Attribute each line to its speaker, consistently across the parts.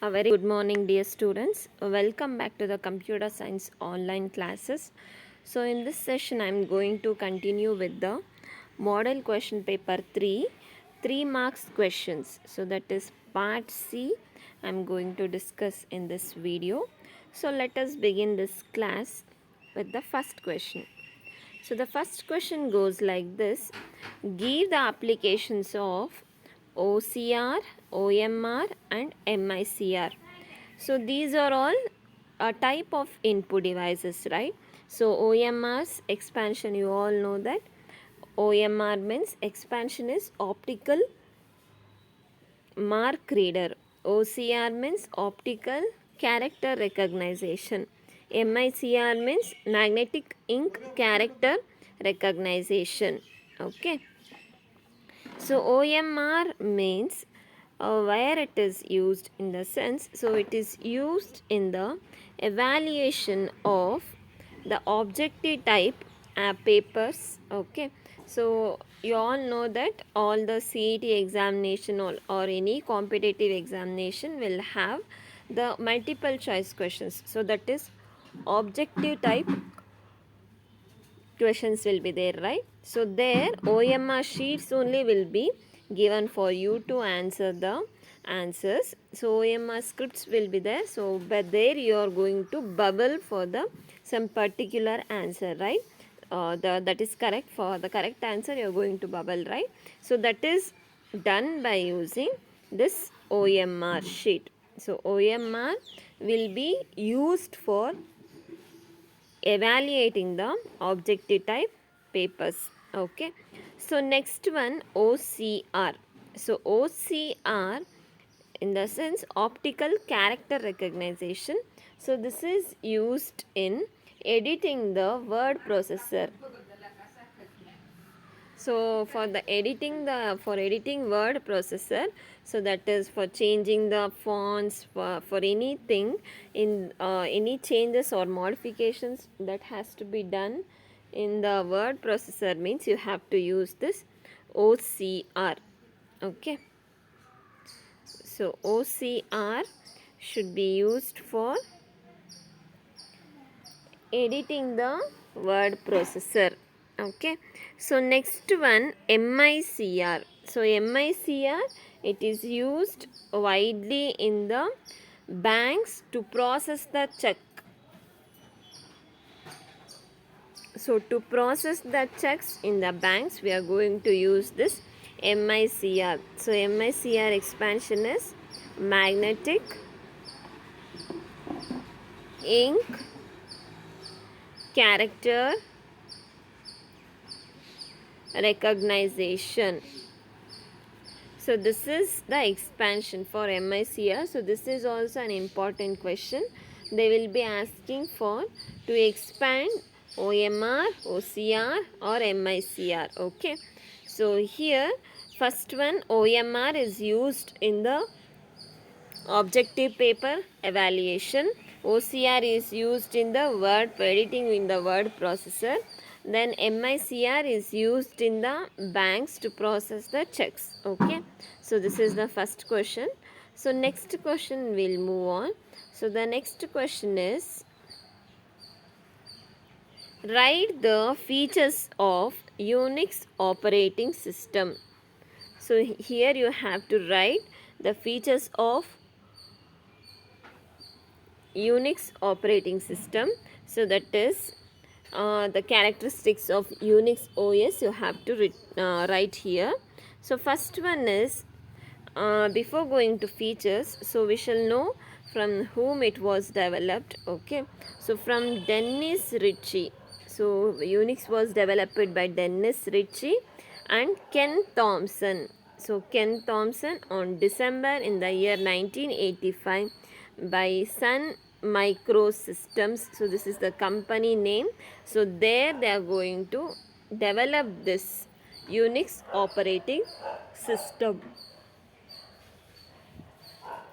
Speaker 1: A very good morning, dear students. Welcome back to the computer science online classes. So, in this session, I am going to continue with the model question paper 3 marks questions. So, that is part C. I am going to discuss in this video. So, let us begin this class with the first question. So, the first question goes like this: give the applications of OCR, OMR, and MICR. So, these are all a type of input devices, right? So, OMR's expansion, you all know that OMR means expansion is optical mark reader. OCR means optical character recognition. MICR means magnetic ink character recognition. Okay. So OMR means where it is used in the sense, so it is used in the evaluation of the objective type papers. Okay, so you all know that all the CET examination or any competitive examination will have the multiple choice questions. So that is objective type questions will be there, right? So there OMR sheets only will be given for you to answer the answers. So OMR scripts will be there, so but there you are going to bubble for the some particular answer, right? That is correct. For the correct answer you are going to bubble, right? So that is done by using this OMR sheet. So OMR will be used for evaluating the objective type papers. Okay, so next one OCR. So OCR in the sense optical character recognition. So this is used in editing the word processor. So for editing word processor, so that is for changing the fonts, for anything in any changes or modifications that has to be done in the word processor, means you have to use this OCR. Okay, so OCR should be used for editing the word processor. Okay, so next one MICR. So MICR, it is used widely in the banks to process the check. So to process the checks in the banks, we are going to use this MICR. So MICR expansion is magnetic ink character recognition. So this is the expansion for MICR. So this is also an important question. They will be asking for to expand OMR, OCR or MICR. Okay. So here first one OMR is used in the objective paper evaluation. OCR is used in the word editing in the word processor. Then MICR is used in the banks to process the checks. Okay, so this is the first question. So next question we'll move on. So the next question is, write the features of Unix operating system. So here you have to write the features of Unix operating system. So that is the characteristics of Unix OS you have to write here. So first one is before going to features, so we shall know from whom it was developed. Okay, so from Dennis Ritchie. So Unix was developed by Dennis Ritchie and Ken Thompson. So Ken Thompson on December in the year 1985 by Sun Microsystems. So this is the company name. So there they are going to develop this Unix operating system.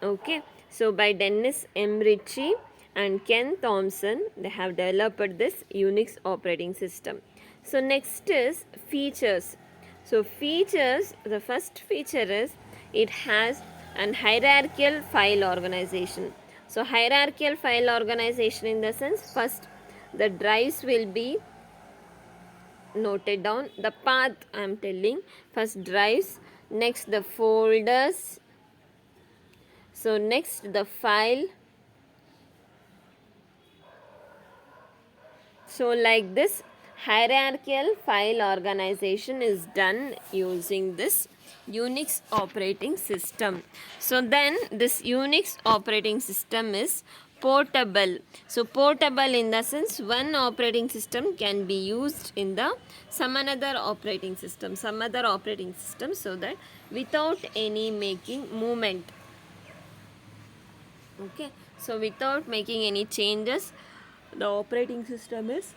Speaker 1: Okay, so by Dennis M. Ritchie and Ken Thompson, they have developed this Unix operating system. So next is features. So features, the first feature is it has and hierarchical file organization. So hierarchical file organization in the sense, first the drives will be noted down, the path I am telling, first drives, next the folders, so next the file. So like this hierarchical file organization is done using this Unix operating system. So then this Unix operating system is portable. So portable in the sense one operating system can be used in the some other operating system, so that without any making movement. Okay, so without making any changes, the operating system is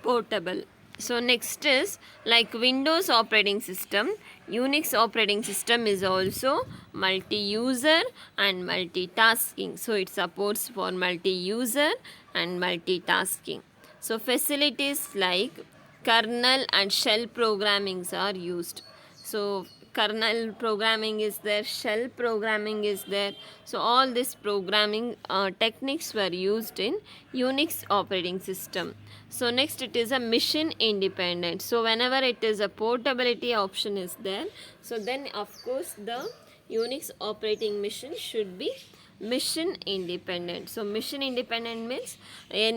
Speaker 1: portable. So next is like Windows operating system. Unix operating system is also multi-user and multitasking. So it supports for multi-user and multitasking. So facilities like kernel and shell programmings are used. So kernel programming is there, shell programming is there. So all these programming techniques were used in Unix operating system. So next it is a mission independent. So whenever it is a portability option is there, so then of course the Unix operating machine should be mission independent. So mission independent means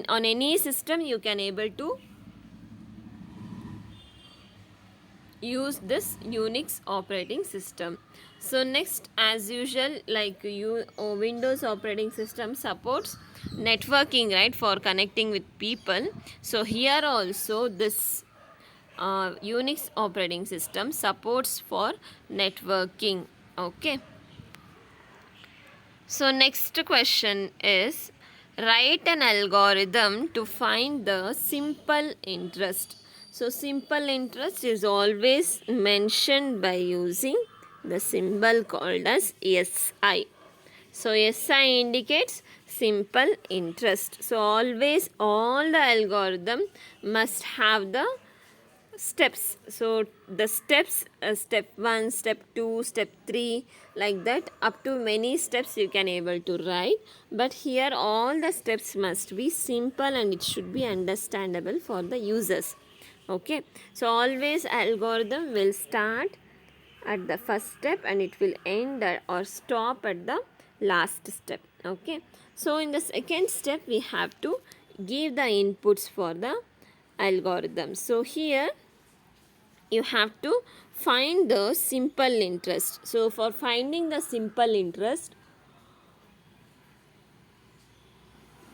Speaker 1: on any system you can able to use this Unix operating system. So next, as usual, like Windows operating system supports networking, right, for connecting with people. So here also this Unix operating system supports for networking. Okay. So next question is, write an algorithm to find the simple interest. So simple interest is always mentioned by using the symbol called as SI. So SI indicates simple interest. So always all the algorithm must have the steps. So the steps, step 1, step 2, step 3, like that up to many steps you can able to write, but here all the steps must be simple and it should be understandable for the users. Okay, so always algorithm will start at the first step and it will end or stop at the last step. Okay, so in the second step we have to give the inputs for the algorithm. So here you have to find the simple interest. So for finding the simple interest,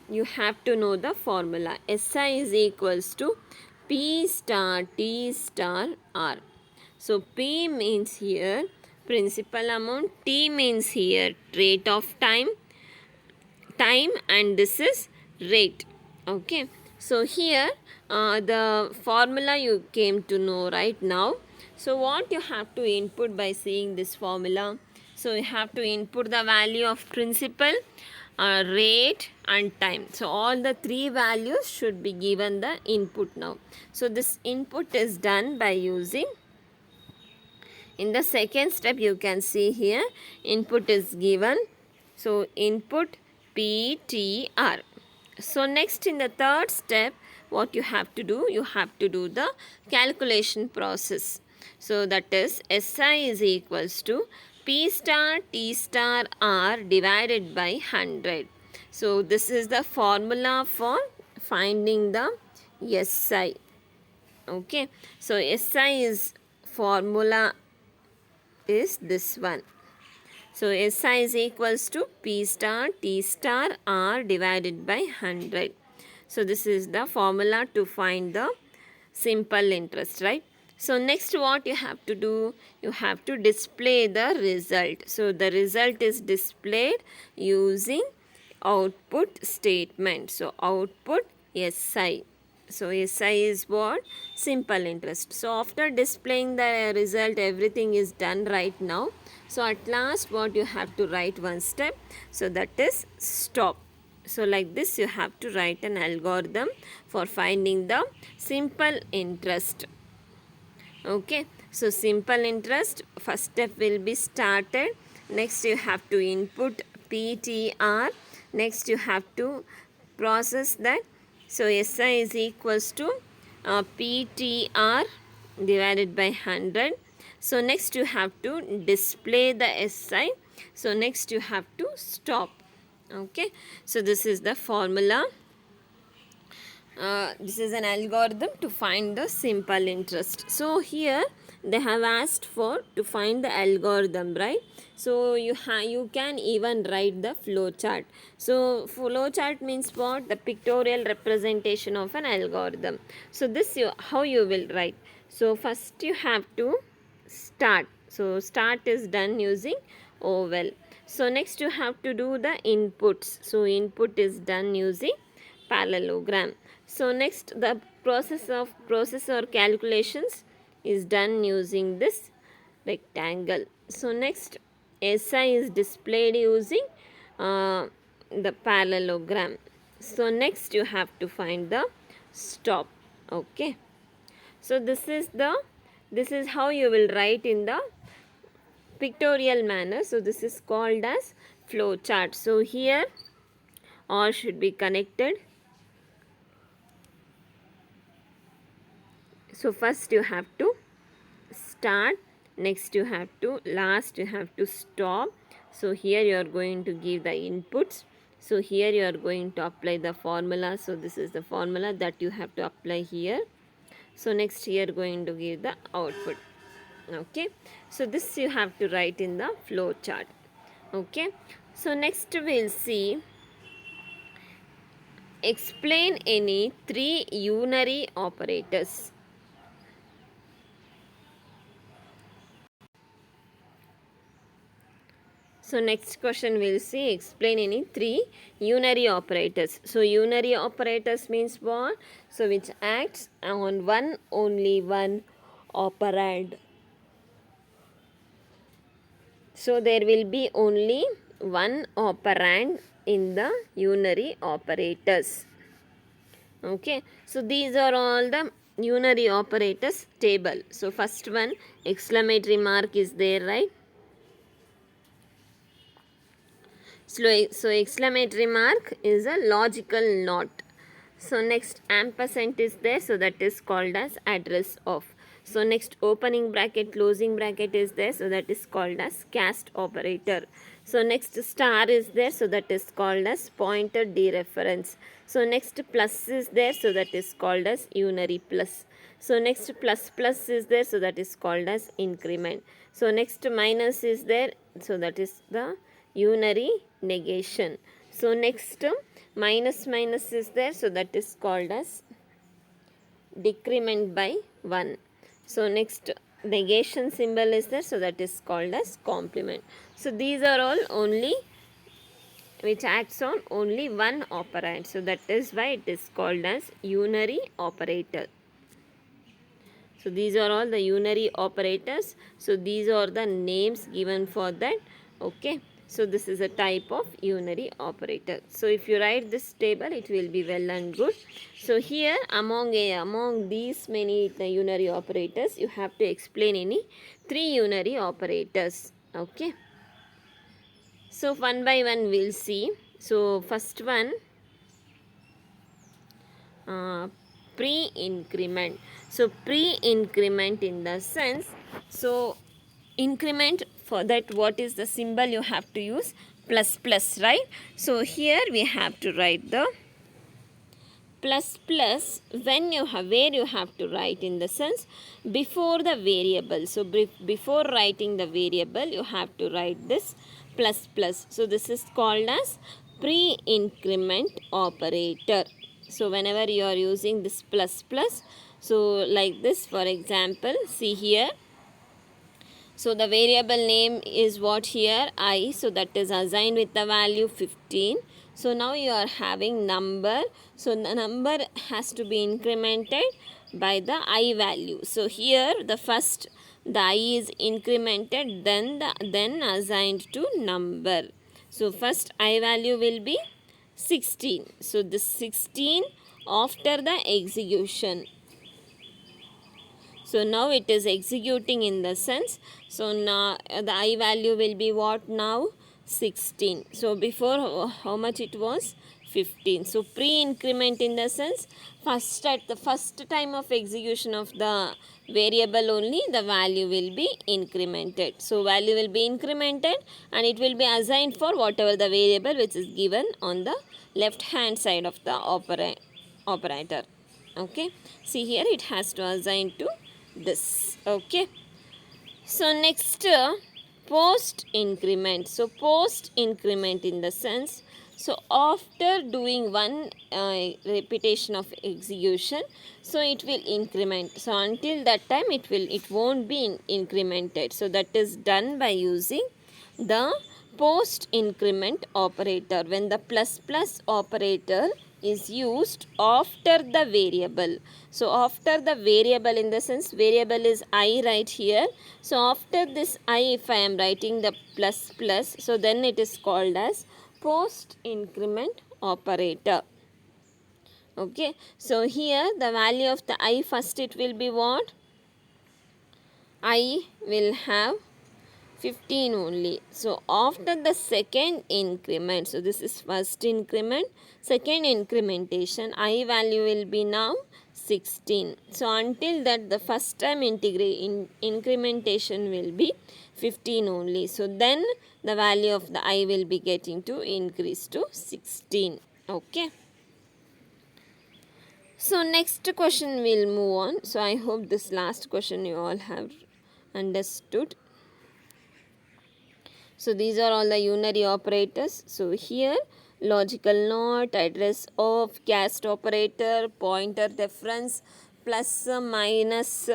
Speaker 1: you have to know the formula. SI is equals to P star T star R. So P means here principal amount, T means here rate of time, and this is rate. Okay, so here the formula you came to know right now. So what you have to input by seeing this formula? So you have to input the value of principal, rate and time. So all the three values should be given the input now. So this input is done by using, in the second step you can see here input is given. So input PTR. So next in the third step what you have to do? You have to do the calculation process. So that is SI is equals to P star T star R divided by 100. So this is the formula for finding the SI. Okay, so SI is formula is this one. So SI is equals to P star T star R divided by 100. So this is the formula to find the simple interest, right? So next what you have to do? You have to display the result. So the result is displayed using output statement. So output SI. So SI is what? Simple interest. So after displaying the result, everything is done right now. So at last what you have to write one step. So that is stop. So like this you have to write an algorithm for finding the simple interest. Okay. So simple interest, first step will be started. Next you have to input PTR. Next you have to process that. So SI is equals to PTR divided by 100. So next you have to display the SI. So next you have to stop. Okay. So this is the formula. This is an algorithm to find the simple interest. So here they have asked for to find the algorithm, right? So you can even write the flow chart. So flow chart means what? The pictorial representation of an algorithm. So this how you will write. So first you have to start. So start is done using oval. So next you have to do the inputs. So input is done using parallelogram. So next the process or calculations is done using this rectangle. So next SI is displayed using the parallelogram. So next you have to find the stop. Okay. So this is how you will write in the pictorial manner. So this is called as flow chart. So here all should be connected. So first you have to start, next you have to last you have to stop. So here you are going to give the inputs. So here you are going to apply the formula. So this is the formula that you have to apply here. So next you are going to give the output. Okay. So this you have to write in the flow chart. Okay. So next we'll see explain any three unary operators. So next question we'll see explain any three unary operators. So unary operators means what? So which acts on only one operand. So there will be only one operand in the unary operators. Okay. So these are all the unary operators table. So first one exclamatory mark is there, right? So exclamatory mark is a logical not. So next ampersand is there, so that is called as address of. So next opening bracket, closing bracket is there, so that is called as cast operator. So next star is there, so that is called as pointer dereference. So next plus is there, so that is called as unary plus. So next plus is there, so that is called as increment. So next minus is there, so that is the unary negation. So next minus is there, so that is called as decrement by 1. So next negation symbol is there, so that is called as complement. So these are all only which acts on only one operand. So that is why it is called as unary operator. So these are all the unary operators. So these are the names given for that. Okay. So this is a type of unary operator. So if you write this table, it will be well and good. So here among these many unary operators, you have to explain any three unary operators. Okay. So one by one we'll see. So first one, pre-increment. So pre-increment in the sense, so increment, for that what is the symbol you have to use? Plus, right? So here we have to write the plus when you have, where you have to write in the sense before the variable. So before writing the variable you have to write this plus. So this is called as pre-increment operator. So whenever you are using this plus, so like this, for example, see here. So the variable name is what here? I. So that is assigned with the value 15. So now you are having number. So the number has to be incremented by the I value. So here the first the I is incremented, then assigned to number. So first I value will be 16. So this 16 after the execution. So now it is executing in the sense, so now the I value will be what now? 16. So before how much it was? 15. So pre-increment in the sense, first at the first time of execution of the variable only the value will be incremented. So value will be incremented and it will be assigned for whatever the variable which is given on the left hand side of the operator. Okay, see here it has to assign to this. Okay, so next post increment. So post increment in the sense, so after doing one repetition of execution, so it will increment. So until that time it won't be incremented. So that is done by using the post increment operator, when the plus plus operator is used after the variable. So after the variable, in the sense variable is I right here. So after this I, if I am writing the plus plus, so then it is called as post increment operator. Okay, so here the value of the I, first it will be what? I will have 15 only. So after the second increment, so this is first increment, second incrementation, I value will be now 16. So until that the first time incrementation will be 15 only. So then the value of the I will be getting to increase to 16. Okay. So next question we'll move on. So I hope this last question you all have understood. So these are all the unary operators. So here logical not, address of, cast operator, pointer reference, plus minus.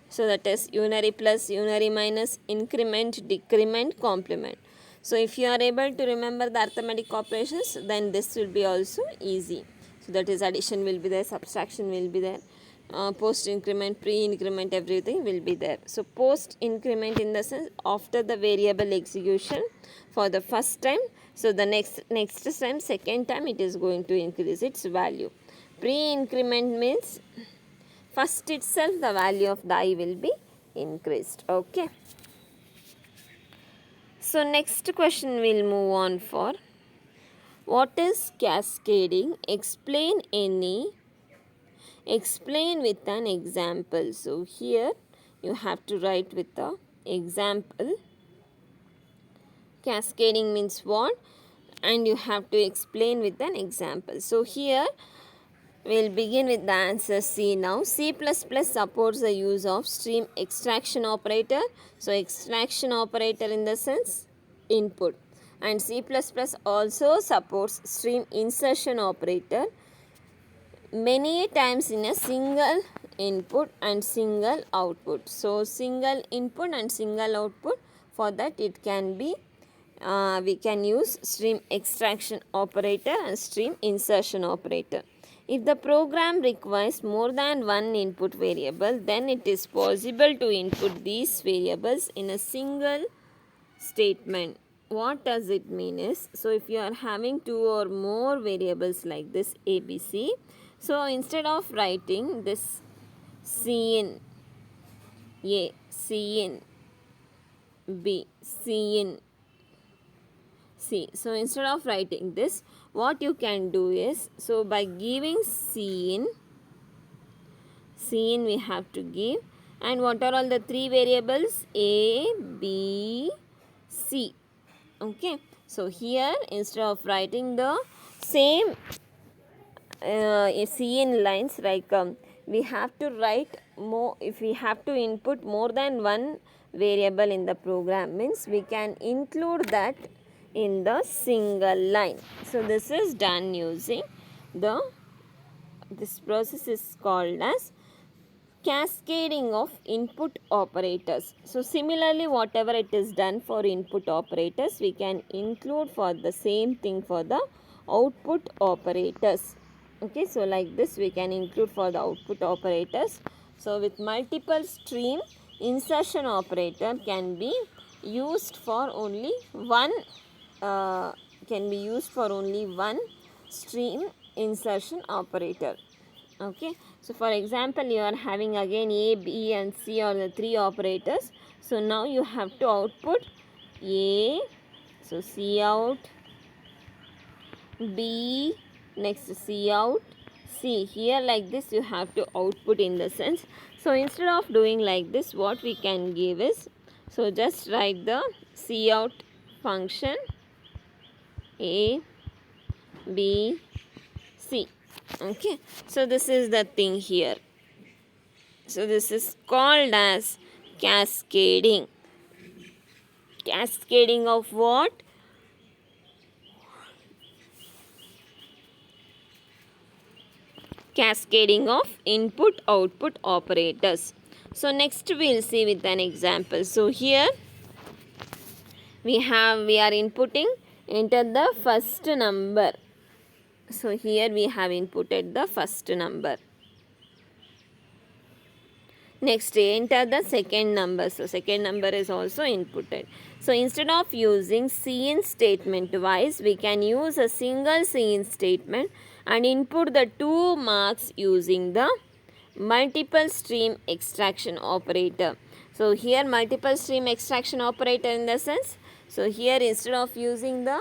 Speaker 1: So that is unary plus, unary minus, increment, decrement, complement. So if you are able to remember the arithmetic operations, then this will be also easy. So that is addition will be there, subtraction will be there. Post increment, pre increment, everything will be there. So post increment in the sense after the variable execution for the first time, so the next time, second time it is going to increase its value. Pre increment means first itself the value of the I will be increased. Okay, so next question we'll move on for, what is cascading? Explain with an example. So here you have to write with the example. Cascading means what? And you have to explain with an example. So here we'll begin with the answer C now. C++ supports the use of stream extraction operator. So extraction operator in the sense input. And C++ also supports stream insertion operator many times in a single input and single output. So single input and single output, for that it can be we can use stream extraction operator and stream insertion operator. If the program requires more than one input variable, then it is possible to input these variables in a single statement. What does it mean is, so if you are having two or more variables like this ABC, so instead of writing this Cin A, Cin B, Cin C, so instead of writing this, what you can do is, so by giving Cin we have to give, and what are all the three variables? A, B, C. Okay, so here instead of writing the same Cin lines, like we have to write more, if we have to input more than one variable in the program, means we can include that in the single line. So this is done using this process is called as cascading of input operators. So similarly, whatever it is done for input operators, we can include for the same thing for the output operators. Okay, so like this we can include for the output operators. So with multiple stream insertion operator can be used for only one stream insertion operator. Okay, So for example, you are having again A, B and C are the three operators. So now you have to output A, so C out, B, next C out, C. Here like this you have to output in the sense. So instead of doing like this, what we can give is, so just write the C out function A, B, C. Okay, so this is the thing here. So this is called as cascading. Cascading of what? Cascading of input output operators. So next we will see with an example. So here we are inputting, enter the first number. So here we have inputted the first number. Next enter the second number. So second number is also inputted. So instead of using cin statement wise, we can use a single cin statement and input the 2 marks using the multiple stream extraction operator. So here multiple stream extraction operator in the sense, so here instead of using the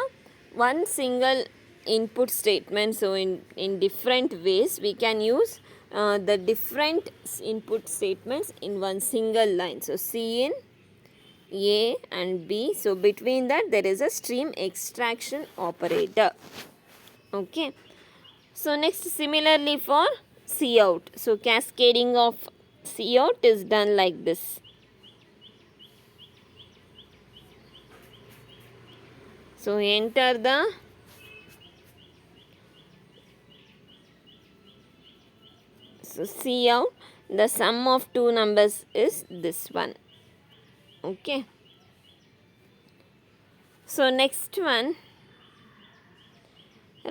Speaker 1: one single input statement, so in different ways we can use the different input statements in one single line. So C in A and B, so between that there is a stream extraction operator. Okay, so next similarly for C out, so cascading of C out is done like this. So enter the C out, the sum of two numbers is this one. Okay, so next one,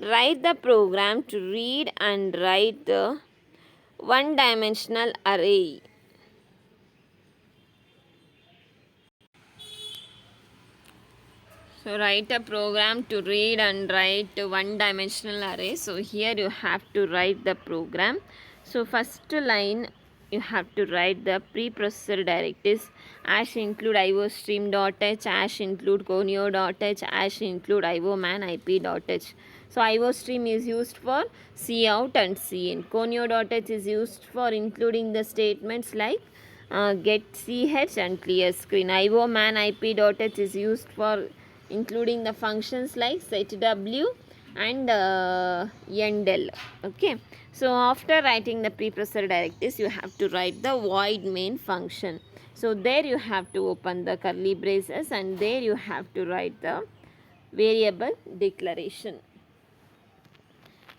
Speaker 1: write the program to read and write the one-dimensional array. So write a program to read and write a one-dimensional array. So here you have to write the program. So first line you have to write the preprocessor directives # include iostream.h, # include conio.h, # include ioman ip.h. So iostream is used for C out and C in. Conio.h is used for including the statements like get ch and clear screen. ioman ip.h is used for including the functions like setw and endl. Okay, so after writing the preprocessor directives, you have to write the void main function. So there you have to open the curly braces and there you have to write the variable declaration.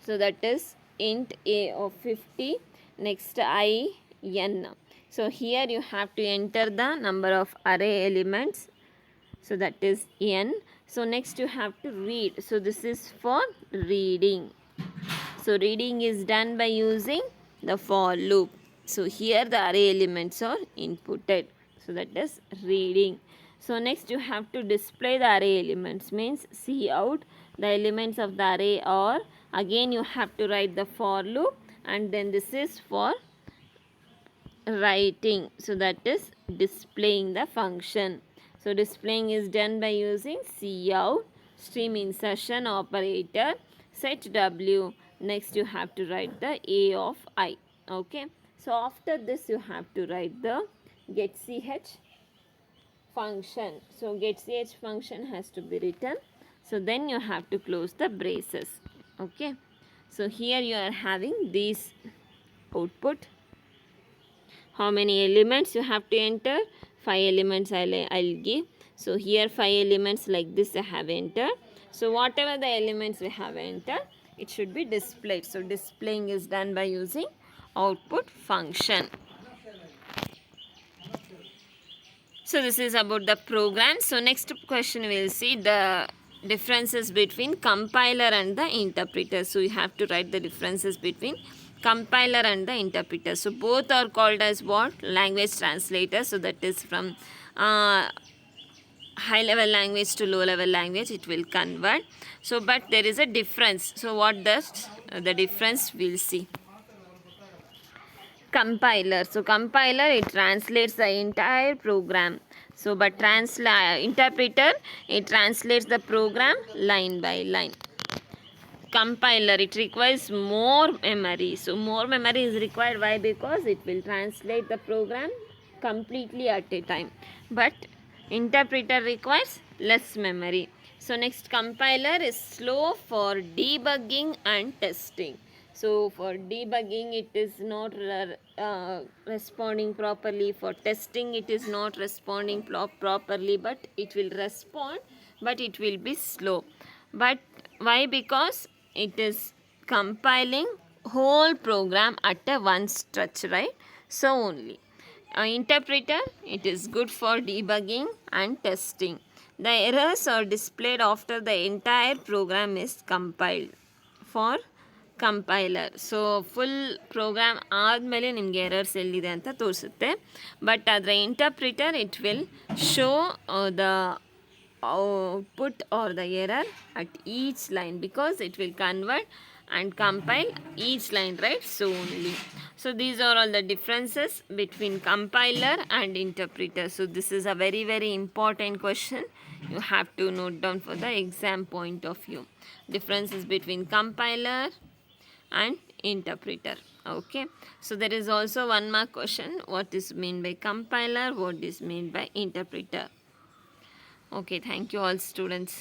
Speaker 1: So that is int a of 50, next I n. So here you have to enter the number of array elements, so that is n. So next you have to read. So this is for reading. So reading is done by using the for loop. So here the array elements are inputted. So that is reading. So next you have to display the array elements, means see out the elements of the array, or again you have to write the for loop and then this is for writing. So that is displaying the function. So displaying is done by using cout, stream insertion operator, set w. Next you have to write the a of I. Okay. So after this you have to write the get ch function. So get ch function has to be written. So then you have to close the braces. Okay. So here you are having these output. How many elements you have to enter? 5 elements I'll give. So here 5 elements like this I have entered. So whatever the elements we have entered, it should be displayed. So displaying is done by using output function. So this is about the program. So next question we will see the differences between compiler and the interpreter. So you have to write the differences between compiler and the interpreter. So both are called as what? Language translator. So that is from high level language to low level language it will convert. So but there is a difference. So what does the difference we'll see. Compiler. So compiler, it translates the entire program. So but interpreter, it translates the program line by line. Compiler, it requires more memory. So more memory is required. Why? Because it will translate the program completely at a time. But interpreter requires less memory. So next, compiler is slow for debugging and testing. So for debugging, it is not responding properly. For testing, it is not responding properly, but it will respond, but it will be slow. But why? Because it is compiling whole program at a one stretch, right? So only interpreter, it is good for debugging and testing. The errors are displayed after the entire program is compiled. For compiler, so full program ಆದಮೇಲೆ ನಿಮಗೆ errors ಎಲ್ಲಿದೆ ಅಂತ ತೋರಿಸುತ್ತೆ. But ಅದರ interpreter it will show the output or the error at each line, because it will convert and compile each line, right? So only. So these are all the differences between compiler and interpreter. So this is a very very important question. You have to note down for the exam point of view. Differences between compiler and interpreter. Okay, so there is also one more question. What is meant by compiler? What is meant by interpreter? Okay, thank you all students.